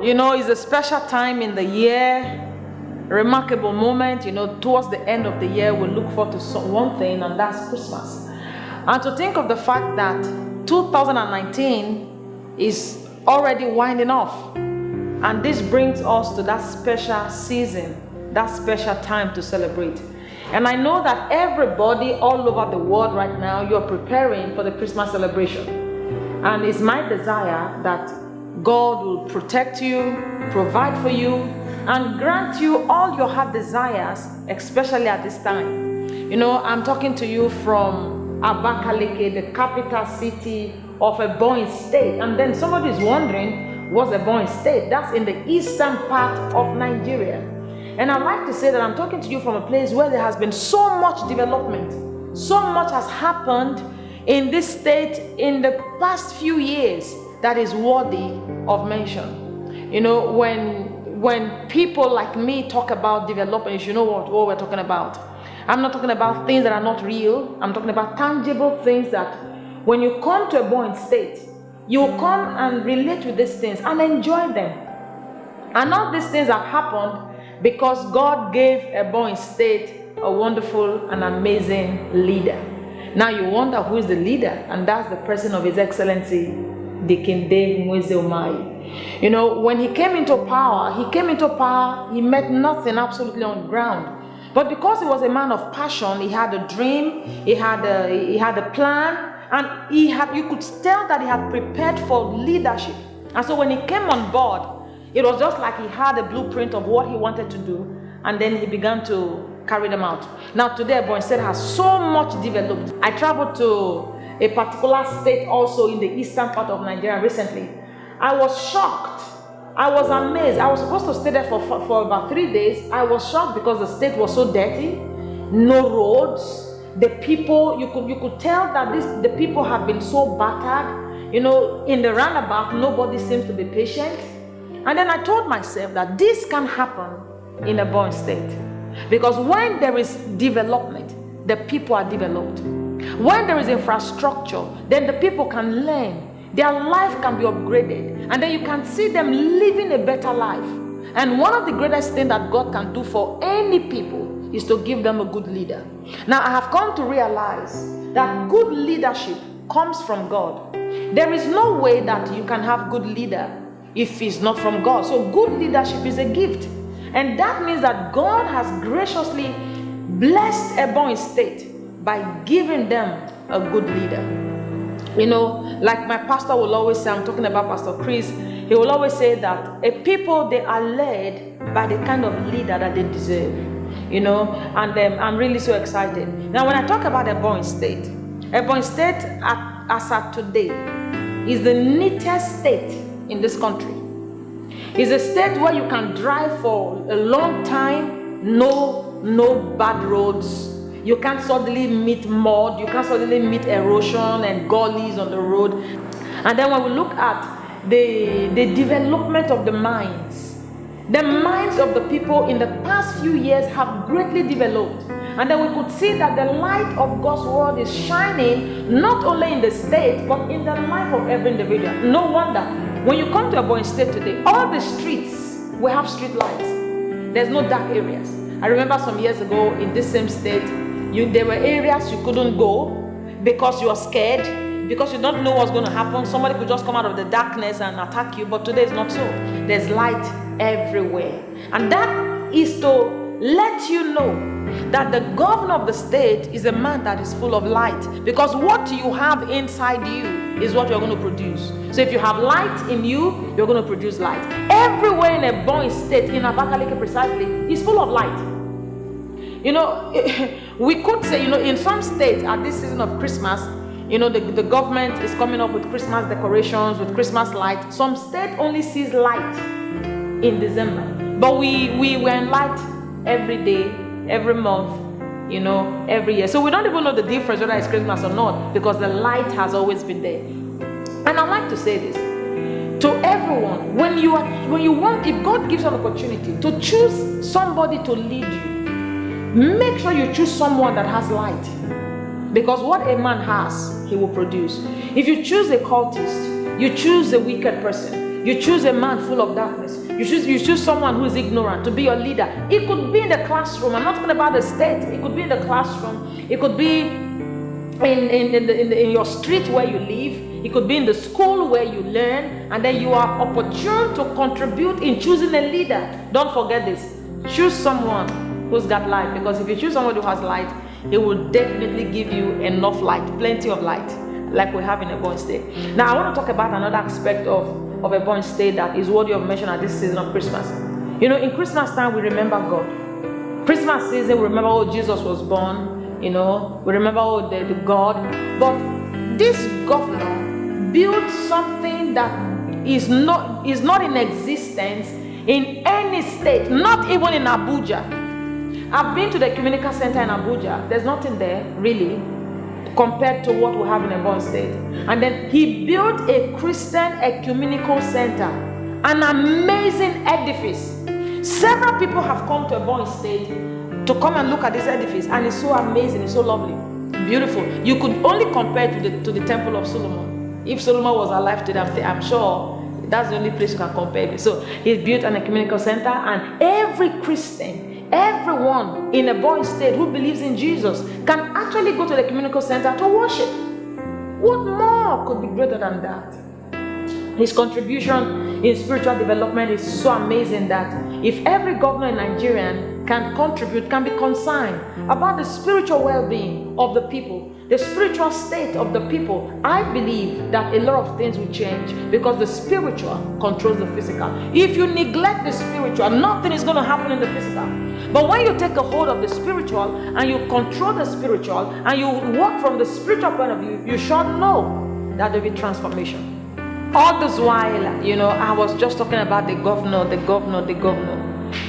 it's a special time in the year, a remarkable moment. Towards the end of the year, we look forward to one thing, and that's Christmas. And to think of the fact that 2019 is already winding off, and this brings us to that special season, that special time to celebrate. And I know that everybody all over the world right now, you're preparing for the Christmas celebration. And it's my desire that God will protect you, provide for you, and grant you all your heart desires, especially at this time. I'm talking to you from Abakaliki, the capital city of Ebonyi state. And then somebody is wondering, what's Ebonyi state? That's in the eastern part of Nigeria. And I'd like to say that I'm talking to you from a place where there has been so much development. So much has happened in this state in the past few years that is worthy of mention. When people like me talk about development, you know what we're talking about. I'm not talking about things that are not real. I'm talking about tangible things that when you come to a Ebonyi state, you come and relate with these things and enjoy them. And all these things have happened because God gave Ebonyi state a wonderful and amazing leader. Now you wonder who is the leader, and that's the person of His Excellency, the King David Nweze Umahi. When he came into power, he met nothing absolutely on the ground. But because he was a man of passion, he had a dream, he had a plan, and you could tell that he had prepared for leadership. And so when he came on board, it was just like he had a blueprint of what he wanted to do, and then he began to carry them out. Now today, Ebonyi State has so much developed. I traveled to a particular state also in the eastern part of Nigeria recently. I was shocked. I was amazed. I was supposed to stay there for about 3 days. I was shocked because the state was so dirty, no roads. The people, you could tell that the people have been so battered. In the roundabout, nobody seems to be patient. And then I told myself that this can happen in Ebonyi State. Because when there is development, the people are developed. When there is infrastructure, then the people can learn. Their life can be upgraded. And then you can see them living a better life. And one of the greatest things that God can do for any people is to give them a good leader. Now I have come to realize that good leadership comes from God. There is no way that you can have good leader if it's not from God. So good leadership is a gift. And that means that God has graciously blessed Ebonyi State by giving them a good leader. Like my pastor will always say, I'm talking about Pastor Chris, he will always say that a people, they are led by the kind of leader that they deserve. And I'm really so excited. Now when I talk about Ebonyi State as at today is the neatest state in this country. It's a state where you can drive for a long time, no bad roads. You can't suddenly meet mud, you can't suddenly meet erosion and gullies on the road. And then when we look at the development of the minds of the people in the past few years have greatly developed. And then we could see that the light of God's word is shining not only in the state, but in the life of every individual. No wonder, when you come to Ebonyi State today, all the streets will have street lights. There's no dark areas. I remember some years ago in this same state, there were areas you couldn't go because you are scared, because you don't know what's going to happen. Somebody could just come out of the darkness and attack you, but today is not so. There's light everywhere. And that is to let you know that the governor of the state is a man that is full of light, because what you have inside you is what you're going to produce. So if you have light in you, you're going to produce light. Everywhere in Ebonyi State, in Abakaliki precisely, is full of light. We could say, in some states at this season of Christmas, the government is coming up with Christmas decorations, with Christmas light. Some state only sees light in December, but we were in light every day, every month, every year. So we don't even know the difference whether it's Christmas or not, because the light has always been there. And I like to say this to everyone: if God gives you an opportunity to choose somebody to lead you, make sure you choose someone that has light, because what a man has, he will produce. If you choose a cultist, you choose a wicked person, You choose a man full of darkness. You choose someone who is ignorant to be your leader. It could be in the classroom. I'm not talking about the state. It could be in the classroom. It could be in your street where you live. It could be in the school where you learn. And then you are opportune to contribute in choosing a leader. Don't forget this. Choose someone who's got light. Because if you choose someone who has light, it will definitely give you enough light, plenty of light, like we have in Ebonyi State. Now, I want to talk about another aspect of Ebonyi State that is worthy of mention at this season of Christmas. You know, in Christmas time, we remember God. Christmas season, we remember how Jesus was born. You know, we remember how the God. But this governor built something that is not in existence in any state, not even in Abuja. I've been to the Community Center in Abuja. There's nothing there, really, compared to what we have in Ebonyi State. And then he built a Christian ecumenical center, an amazing edifice. Several people have come to Ebonyi State to come and look at this edifice, and it's so amazing, it's so lovely, beautiful. You could only compare it to the Temple of Solomon. If Solomon was alive today, I'm sure that's the only place you can compare it. So he built an ecumenical center, and every Christian, everyone in Ebonyi State who believes in Jesus can actually go to the community center to worship. What more could be greater than that? His contribution in spiritual development is so amazing that if every governor in Nigeria can contribute, can be concerned about the spiritual well-being of the people, the spiritual state of the people, I believe that a lot of things will change, because the spiritual controls the physical. If you neglect the spiritual, nothing is going to happen in the physical. But when you take a hold of the spiritual and you control the spiritual and you work from the spiritual point of view, you should know that there will be transformation. All this while, you know, I was just talking about the governor.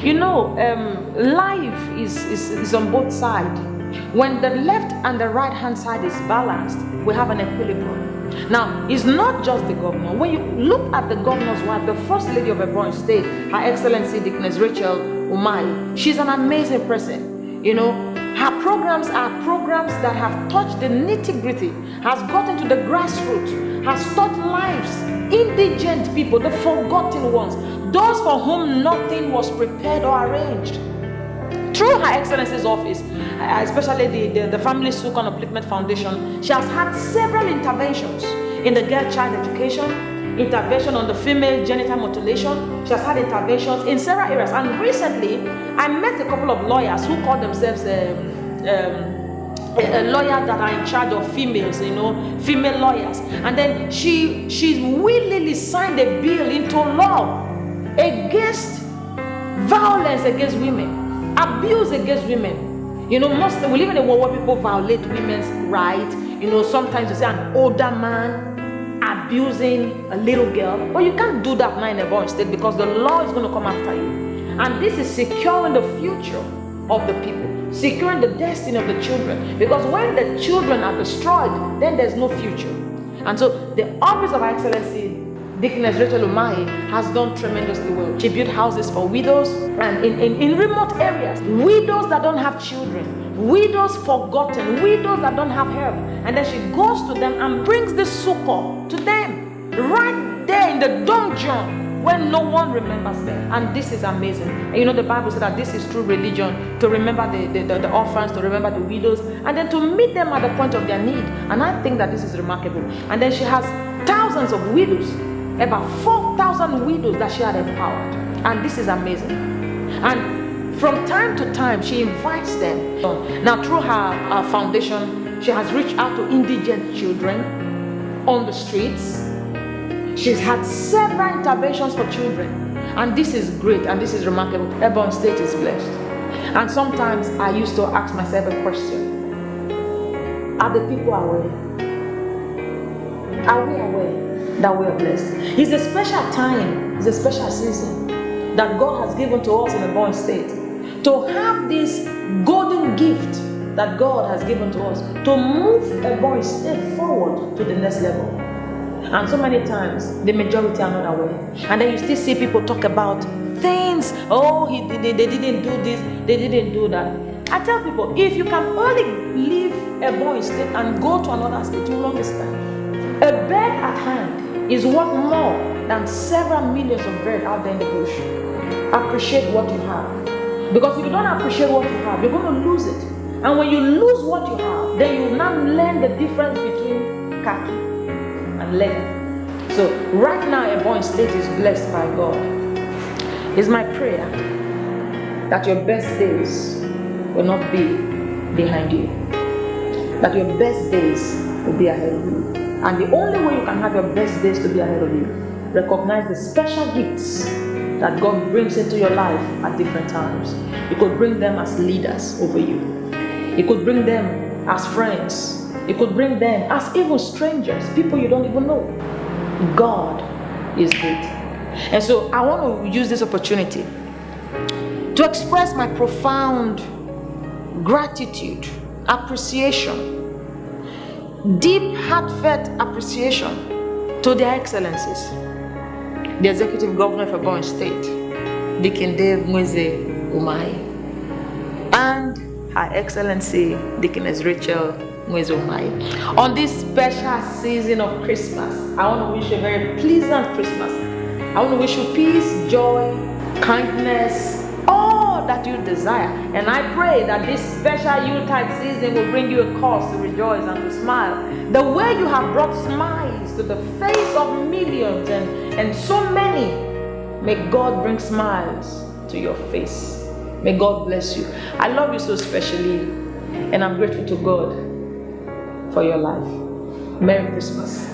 You know, life is on both sides. When the left and the right hand side is balanced, we have an equilibrium. Now, it's not just the governor. When you look at the governor's wife, the first lady of Ebonyi State, Her Excellency Eunice Umahi, she's an amazing person. You know, her programs are programs that have touched the nitty-gritty, has gotten to the grassroots, has touched lives, indigent people, the forgotten ones, those for whom nothing was prepared or arranged. Through Her Excellency's office, especially the Family Succor and Upliftment Foundation, she has had several interventions in the girl-child education, intervention on the female genital mutilation. She has had interventions in several areas. And recently, I met a couple of lawyers who call themselves a lawyer that are in charge of females, you know, female lawyers. And then she willingly signed a bill into law against violence against women, abuse against women. You know, we live in a world where people violate women's rights. You know, sometimes you see an older man abusing a little girl. But you can't do that now in Ebonyi State, because the law is going to come after you. And this is securing the future of the people, securing the destiny of the children. Because when the children are destroyed, then there's no future. And so the office of Her Excellency Eunice Umahi has done tremendously well. She built houses for widows and in remote areas, widows that don't have children, widows forgotten, widows that don't have help. And then she goes to them and brings the succor to them right there in the dungeon when no one remembers them. And this is amazing. And you know, the Bible said that this is true religion, to remember the orphans, to remember the widows, and then to meet them at the point of their need. And I think that this is remarkable. And then she has thousands of widows, about 4,000 widows that she had empowered. And this is amazing. And from time to time, she invites them. Now, through her foundation, she has reached out to indigent children on the streets. She's had several interventions for children. And this is great, and this is remarkable. Ebonyi State is blessed. And sometimes I used to ask myself a question. Are the people aware? Are we aware that we are blessed? It's a special time, it's a special season that God has given to us in Ebonyi State to have this golden gift that God has given to us to move Ebonyi State forward to the next level. And so many times the majority are not aware. And then you still see people talk about things. Oh, they didn't do this, they didn't do that. I tell people, if you can only leave Ebonyi State and go to another state, you will understand. A bed at hand is worth more than several millions of bread out there in the bush. Appreciate what you have. Because if you don't appreciate what you have, you're going to lose it. And when you lose what you have, then you now learn the difference between khaki and leather. So right now, Ebonyi State is blessed by God. It's my prayer that your best days will not be behind you. That your best days will be ahead of you. And the only way you can have your best days to be ahead of you, recognize the special gifts that God brings into your life at different times. He could bring them as leaders over you. He could bring them as friends. He could bring them as even strangers, people you don't even know. God is great. And so I want to use this opportunity to express my profound gratitude, appreciation, deep, heartfelt appreciation to their excellencies, the Executive Governor of Ebonyi State, David Nweze Umahi, and Her Excellency Deaconess Rachel Nweze Umahi. On this special season of Christmas, I want to wish you a very pleasant Christmas. I want to wish you peace, joy, kindness, all that you desire. And I pray that this special Yuletide season will bring you a cause to rejoice and to smile. The way you have brought smiles to the face of millions and so many, may God bring smiles to your face. May God bless you. I love you so specially, and I'm grateful to God for your life. Merry Christmas.